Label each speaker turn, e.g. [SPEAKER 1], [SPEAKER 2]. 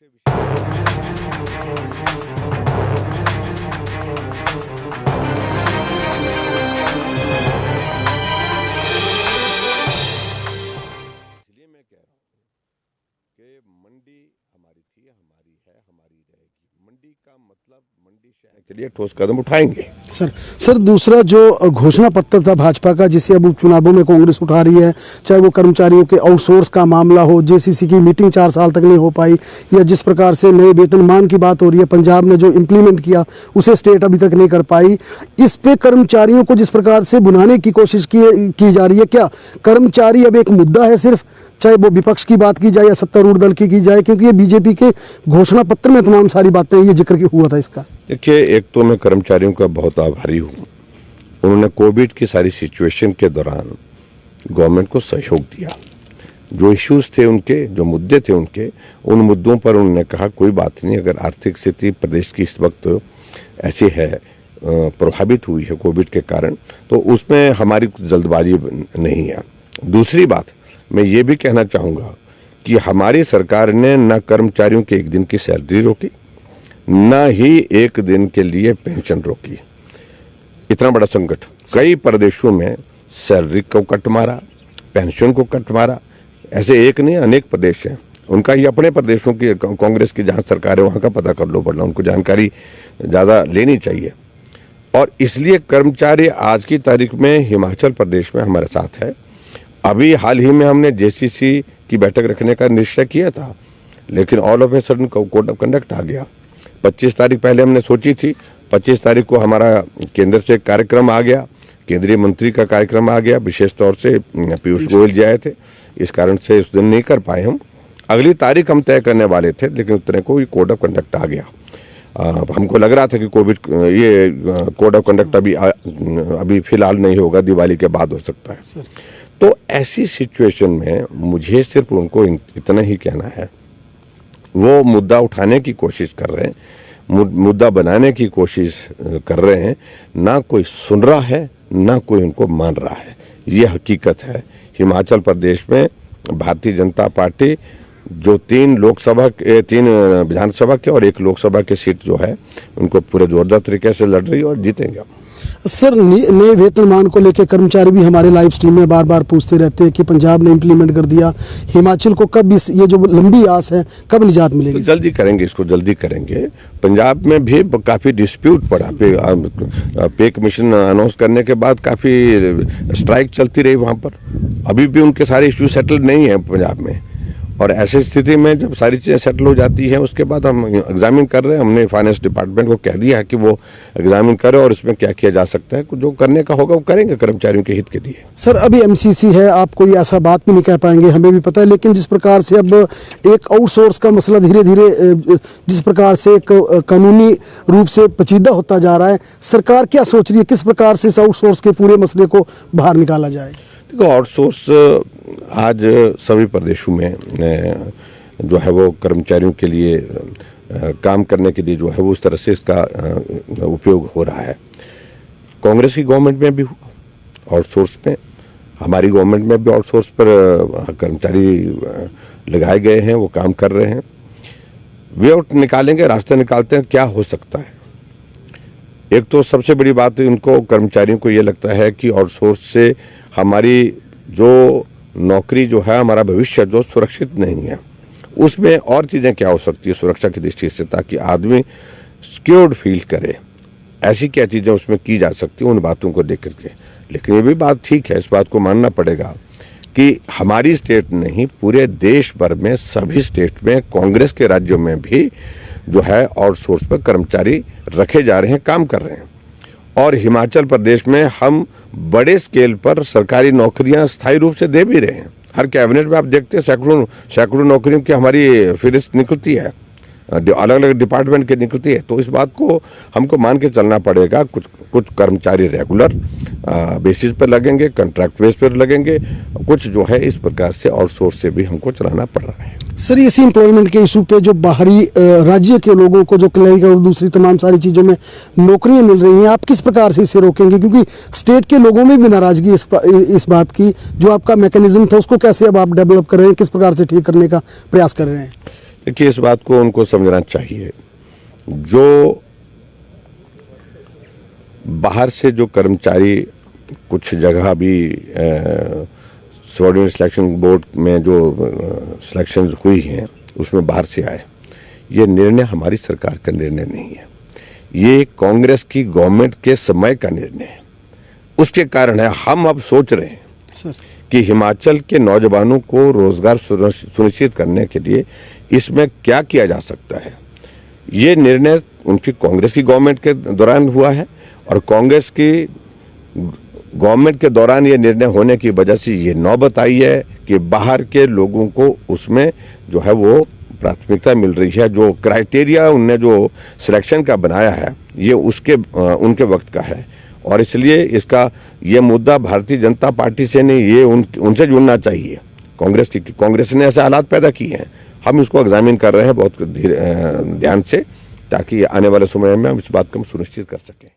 [SPEAKER 1] इसलिए मैं कह रहा हूँ कि मंडी हमारी थी, हमारी है, हमारी रहेगी। मंडी का मतलब मंडी शहर के लिए ठोस कदम उठाएंगे।
[SPEAKER 2] सर दूसरा जो घोषणा पत्र था भाजपा का, जिसे अब उपचुनावों में कांग्रेस उठा रही है, चाहे वो कर्मचारियों के आउटसोर्स का मामला हो, जेसीसी की मीटिंग 4 साल तक नहीं हो पाई, या जिस प्रकार से नए वेतनमान की बात हो रही है, पंजाब ने जो इम्प्लीमेंट किया उसे स्टेट अभी तक नहीं कर पाई। इस पे कर्मचारियों को जिस प्रकार से भुनाने की कोशिश की जा रही है, क्या कर्मचारी अब एक मुद्दा है सिर्फ, चाहे वो विपक्ष की बात की जाए या सत्तारूढ़ दल की जाए, क्योंकि ये बीजेपी के घोषणा पत्र में तमाम सारी बातें ये जिक्र हुआ था इसका।
[SPEAKER 1] देखिए, एक तो मैं कर्मचारियों का बहुत आभारी हूँ, उन्होंने कोविड की सारी सिचुएशन के दौरान गवर्नमेंट को सहयोग दिया। जो इश्यूज थे उनके, जो मुद्दे थे उनके, उन मुद्दों पर उन्होंने कहा कोई बात नहीं, अगर आर्थिक स्थिति प्रदेश की इस वक्त ऐसी है, प्रभावित हुई है कोविड के कारण, तो उसमें हमारी जल्दबाजी नहीं है। दूसरी बात मैं ये भी कहना चाहूँगा कि हमारी सरकार ने न कर्मचारियों के 1 दिन की सैलरी रोकी, न ही 1 दिन के लिए पेंशन रोकी। इतना बड़ा संकट, कई प्रदेशों में सैलरी को कट मारा, पेंशन को कट मारा, ऐसे एक नहीं अनेक प्रदेश हैं। उनका ही अपने प्रदेशों की कांग्रेस की जहाँ सरकार है वहाँ का पता कर लो, वरना उनको जानकारी ज़्यादा लेनी चाहिए। और इसलिए कर्मचारी आज की तारीख में हिमाचल प्रदेश में हमारे साथ है। अभी हाल ही में हमने जेसीसी की बैठक रखने का निश्चय किया था, लेकिन all of a sudden code of conduct आ गया। 25 तारीख पहले हमने सोची थी, 25 तारीख को हमारा केंद्र से कार्यक्रम आ गया, केंद्रीय मंत्री का कार्यक्रम आ गया, विशेष तौर से पीयूष गोयल जी आए थे, इस कारण से उस दिन नहीं कर पाए हम। अगली तारीख हम तय करने वाले थे, लेकिन उतने को कोड ऑफ कंडक्ट आ गया। हमको लग रहा था कि ये कोड ऑफ कंडक्ट अभी फिलहाल नहीं होगा, दिवाली के बाद हो सकता है। तो ऐसी सिचुएशन में मुझे सिर्फ उनको इतना ही कहना है, वो मुद्दा उठाने की कोशिश कर रहे हैं, मुद्दा बनाने की कोशिश कर रहे हैं, ना कोई सुन रहा है ना कोई उनको मान रहा है। ये हकीकत है। हिमाचल प्रदेश में भारतीय जनता पार्टी जो 3 विधानसभा के और 1 लोकसभा की सीट जो है उनको पूरे जोरदार तरीके से लड़ रही है और जीतेंगे।
[SPEAKER 2] सर नए वेतनमान को लेकर कर्मचारी भी हमारे लाइव स्ट्रीम में बार बार पूछते रहते हैं कि पंजाब ने इम्प्लीमेंट कर दिया, हिमाचल को कब ये जो लंबी आस है कब निजात मिलेगी?
[SPEAKER 1] तो जल्दी करेंगे, इसको जल्दी करेंगे। पंजाब में भी काफ़ी डिस्प्यूट पड़ा, पे कमीशन अनाउंस करने के बाद काफ़ी स्ट्राइक चलती रही वहाँ पर। अभी भी उनके सारे इश्यू सेटल नहीं है पंजाब में, और ऐसी स्थिति में जब सारी चीज़ें सेटल हो जाती हैं उसके बाद हम एग्जामिन कर रहे हैं। हमने फाइनेंस डिपार्टमेंट को कह दिया है कि वो एग्जामिन करे और इसमें क्या किया जा सकता है, जो करने का होगा वो करेंगे कर्मचारियों के हित के लिए।
[SPEAKER 2] सर अभी एमसीसी है, आप कोई ऐसा बात भी नहीं कह पाएंगे, हमें भी पता है, लेकिन जिस प्रकार से अब एक आउटसोर्स का मसला धीरे धीरे जिस प्रकार से कानूनी रूप से पेचीदा होता जा रहा है, सरकार क्या सोच रही है, किस प्रकार से इस आउटसोर्स के पूरे मसले को बाहर निकाला जाए?
[SPEAKER 1] देखो, आउटसोर्स आज सभी प्रदेशों में जो है वो कर्मचारियों के लिए काम करने के लिए जो है वो उस तरह से इसका उपयोग हो रहा है। कांग्रेस की गवर्नमेंट में भी हुआ आउटसोर्स में, हमारी गवर्नमेंट में भी आउटसोर्स पर कर्मचारी लगाए गए हैं, वो काम कर रहे हैं। वे आउट निकालेंगे, रास्ते निकालते हैं, क्या हो सकता है। एक तो सबसे बड़ी बात इनको कर्मचारियों को ये लगता है कि आउटसोर्स से हमारी जो नौकरी जो है, हमारा भविष्य जो सुरक्षित नहीं है। उसमें और चीज़ें क्या हो सकती है सुरक्षा की दृष्टि से, ताकि आदमी सिक्योर्ड फील करे, ऐसी क्या चीज़ें उसमें की जा सकती हैं उन बातों को देख करके। लेकिन ये भी बात ठीक है, इस बात को मानना पड़ेगा कि हमारी स्टेट नहीं, पूरे देश भर में सभी स्टेट में, कांग्रेस के राज्यों में भी जो है आउटसोर्स पर कर्मचारी रखे जा रहे हैं, काम कर रहे हैं। और हिमाचल प्रदेश में हम बड़े स्केल पर सरकारी नौकरियां स्थायी रूप से दे भी रहे हैं। हर कैबिनेट में आप देखते हैं सैकड़ों नौकरियों की हमारी फहरिस्त निकलती है, अलग अलग डिपार्टमेंट की निकलती है। तो इस बात को हमको मान के चलना पड़ेगा। कुछ कर्मचारी रेगुलर बेसिस पर लगेंगे, कॉन्ट्रैक्ट बेस पर लगेंगे, कुछ जो है इस प्रकार से आउटसोर्स से भी हमको चलाना पड़ रहा है।
[SPEAKER 2] सर इसी एम्प्लॉयमेंट के इशू पे जो बाहरी राज्य के लोगों को जो क्लरिकल और दूसरी तमाम सारी चीज़ों में नौकरियां मिल रही हैं, आप किस प्रकार से इसे रोकेंगे? क्योंकि स्टेट के लोगों में भी नाराजगी इस बात की, जो आपका मैकेनिज्म था उसको कैसे अब आप डेवलप कर रहे हैं, किस प्रकार से ठीक करने का प्रयास कर रहे हैं?
[SPEAKER 1] देखिए, इस बात को उनको समझना चाहिए, जो बाहर से जो कर्मचारी कुछ जगह भी सबऑर्डिनेट सिलेक्शन बोर्ड में जो सिलेक्शन हुई हैं उसमें बाहर से आए, ये निर्णय हमारी सरकार का निर्णय नहीं है, ये कांग्रेस की गवर्नमेंट के समय का निर्णय है। उसके कारण है हम अब सोच रहे हैं
[SPEAKER 2] सर
[SPEAKER 1] कि हिमाचल के नौजवानों को रोजगार सुनिश्चित करने के लिए इसमें क्या किया जा सकता है। ये निर्णय उनकी कांग्रेस की गवर्नमेंट के दौरान हुआ है और कांग्रेस की गवर्नमेंट के दौरान ये निर्णय होने की वजह से ये नौबत आई है कि बाहर के लोगों को उसमें जो है वो प्राथमिकता मिल रही है। जो क्राइटेरिया उनने जो सिलेक्शन का बनाया है ये उनके वक्त का है और इसलिए इसका ये मुद्दा भारतीय जनता पार्टी से नहीं, ये उनसे जुड़ना चाहिए। कांग्रेस ने ऐसे हालात पैदा किए हैं, हम इसको एग्जामिन कर रहे हैं बहुत ध्यान से, ताकि आने वाले समय में हम इस बात को हम सुनिश्चित कर सकें।